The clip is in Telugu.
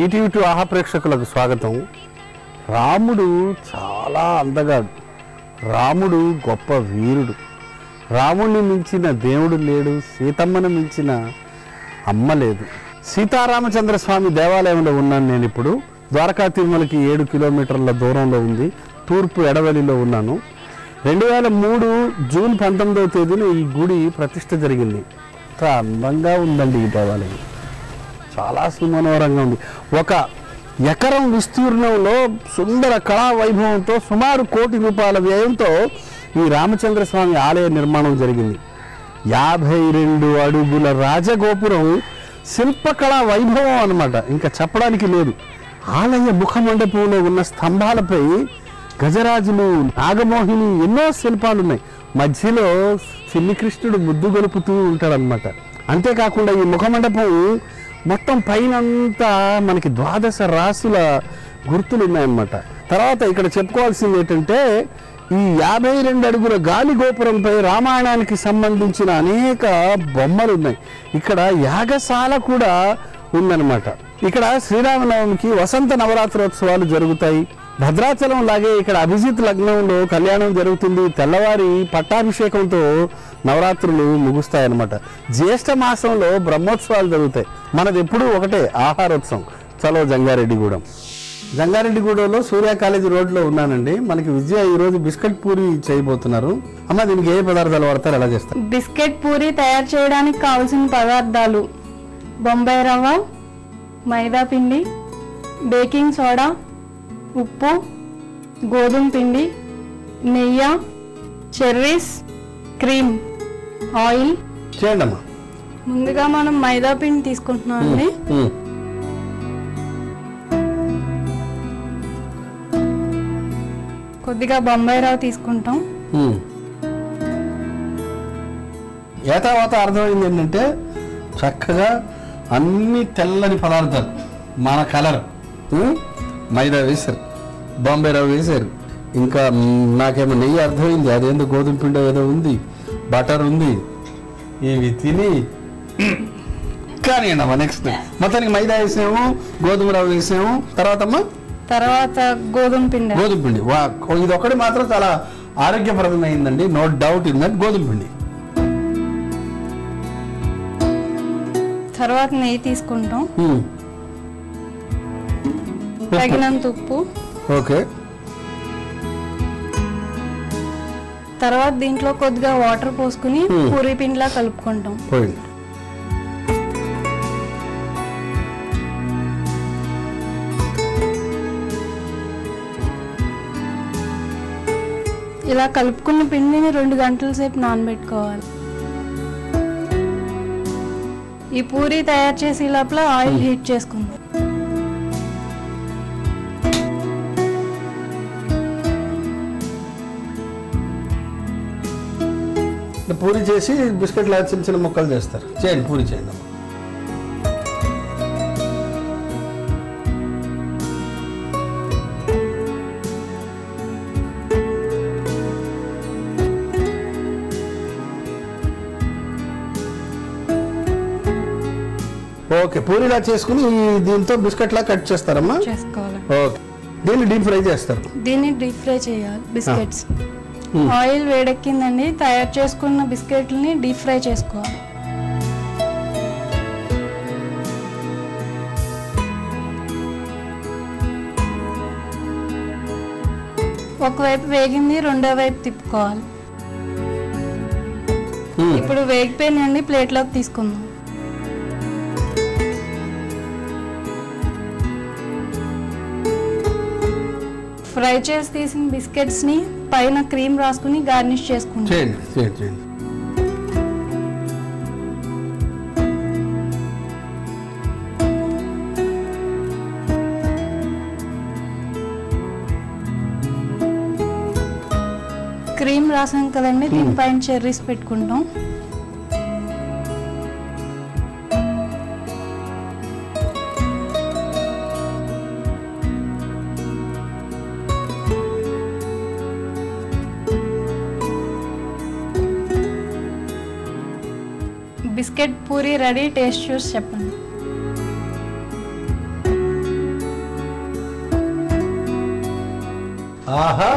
ఈటీవీ టు ఆహా ప్రేక్షకులకు స్వాగతం. రాముడు చాలా అందగాడు. రాముడు గొప్ప వీరుడు. రాముడిని మించిన దేవుడు లేడు. సీతమ్మను మించిన అమ్మ లేదు. సీతారామచంద్ర స్వామి దేవాలయంలో ఉన్నాను నేను ఇప్పుడు. ద్వారకా తిరుమలకి 7 కిలోమీటర్ల దూరంలో ఉంది. తూర్పు ఎడవలిలో ఉన్నాను. 2003 జూన్ 19వ తేదీన ఈ గుడి ప్రతిష్ఠ జరిగింది. ఎంత అందంగా ఉందండి ఈ దేవాలయం. చాలా సుమనోహరంగా ఉంది. 1 ఎకరం విస్తీర్ణంలో సుందర కళా వైభవంతో సుమారు ₹1 కోటి వ్యయంతో ఈ రామచంద్ర స్వామి ఆలయ నిర్మాణం జరిగింది. 52 అడుగుల రాజగోపురం శిల్పకళా వైభవం అన్నమాట. ఇంకా చెప్పడానికి లేదు. ఆలయ ముఖమండపంలో ఉన్న స్తంభాలపై గజరాజులు, నాగమోహిని ఎన్నో శిల్పాలు ఉన్నాయి. మధ్యలో చిన్ని కృష్ణుడు ముద్దు గొలుపుతూ ఉంటాడనమాట. అంతేకాకుండా ఈ ముఖమండపం మొత్తం పైనంతా మనకి 12 రాసుల గుర్తులు ఉన్నాయన్నమాట. తర్వాత ఇక్కడ చెప్పుకోవాల్సింది ఏంటంటే ఈ 52 అడుగుల గాలి గోపురంపై రామాయణానికి సంబంధించిన అనేక బొమ్మలు ఉన్నాయి. ఇక్కడ యాగశాల కూడా ఉందన్నమాట. ఇక్కడ శ్రీరామనవమికి వసంత నవరాత్రోత్సవాలు జరుగుతాయి. భద్రాచలం లాగే ఇక్కడ అభిజిత్ లగ్నంలో కళ్యాణం జరుగుతుంది. తెల్లవారి పట్టాభిషేకంతో నవరాత్రులు ముగుస్తాయన్నమాట. జ్యేష్ఠ మాసంలో బ్రహ్మోత్సవాలు జరుగుతాయి. మనది ఎప్పుడూ ఒకటే, ఆహారోత్సవం. చలో జంగారెడ్డిగూడెం. జంగారెడ్డిగూడెంలో సూర్య కాలేజీ రోడ్లో ఉన్నానండి. మనకి విజయ ఈరోజు బిస్కెట్ పూరి చేయబోతున్నారు. అమ్మ, దీనికి ఏ పదార్థాలు వాడతారు, ఎలా చేస్తారు? బిస్కెట్ పూరి తయారు చేయడానికి కావాల్సిన పదార్థాలు: బొంబాయి రవ్వ, మైదా పిండి, బేకింగ్ సోడా, ఉప్పు, గోధుమ పిండి, నెయ్యి, చెర్రీస్, క్రీమ్, ఆయిల్. చేయండి అమ్మా. ముందుగా మనం మైదా పిండి తీసుకుంటున్నాం అండి. కొద్దిగా బొంబాయి రవ్వ తీసుకుంటాం. ఏ తర్వాత అర్థమైంది ఏంటంటే చక్కగా అన్ని తెల్లని పదార్థాలు, మన కలర్. మైదా వేశారు, బాంబే రవ్వ వేశారు, ఇంకా నాకేమో నెయ్యి అర్థమైంది. అదేందో గోధుమ పిండి ఏదో ఉంది, బటర్ ఉంది. ఇవి తిని కానీ అమ్మా నెక్స్ట్ మొత్తానికి మైదా వేసాము, గోధుమ రవ్వ వేసాము. తర్వాత గోధుమ పిండి. ఇది ఒకటి మాత్రం చాలా ఆరోగ్యప్రదమైందండి. No doubt in that. గోధుమ పిండి. తర్వాత నెయ్యి తీసుకుంటాం. తగినంత ఉప్పు. ఓకే. తర్వాత దీంట్లో కొద్దిగా వాటర్ పోసుకుని పూరి పిండిలా కలుపుకుంటాం. ఇలా కలుపుకున్న పిండిని 2 గంటల సేపు నానబెట్టుకోవాలి. ఈ పూరి తయారు చేసే లోపల ఆయిల్ హీట్ చేసుకుందాం. పూరి చేసి బిస్కెట్ లా చిన్న చిన్న ముక్కలు చేస్తారు. చేయండి, పూరి చేయండి. ఓకే, పూరిలా చేసుకుని దీంతో బిస్కెట్ లా కట్ చేస్తారమ్మా. చేసుకోవాలి. ఓకే, దీన్ని డీప్ ఫ్రై చేస్తారు. దీన్ని డీప్ ఫ్రై చేయాలి. బిస్కెట్స్ ఆయిల్ వేడెక్కిందండి. తయారు చేసుకున్న బిస్కెట్లని డీప్ ఫ్రై చేసుకోవాలి. ఒకవైపు వేగింది, రెండో వైపు తిప్పుకోవాలి. ఇప్పుడు వేగిపోయినండి, ప్లేట్లోకి తీసుకుందాం. ఫ్రై చేసి తీసిన బిస్కెట్స్ ని పైన క్రీమ్ రాసుకుని గార్నిష్ చేసుకుంటాం. క్రీమ్ రాసాం కదండి, దీనిపైన చెర్రీస్ పెట్టుకుంటాం. Biscuit puri ready. టేస్ట్ చూసి చెప్పండి. ఆహా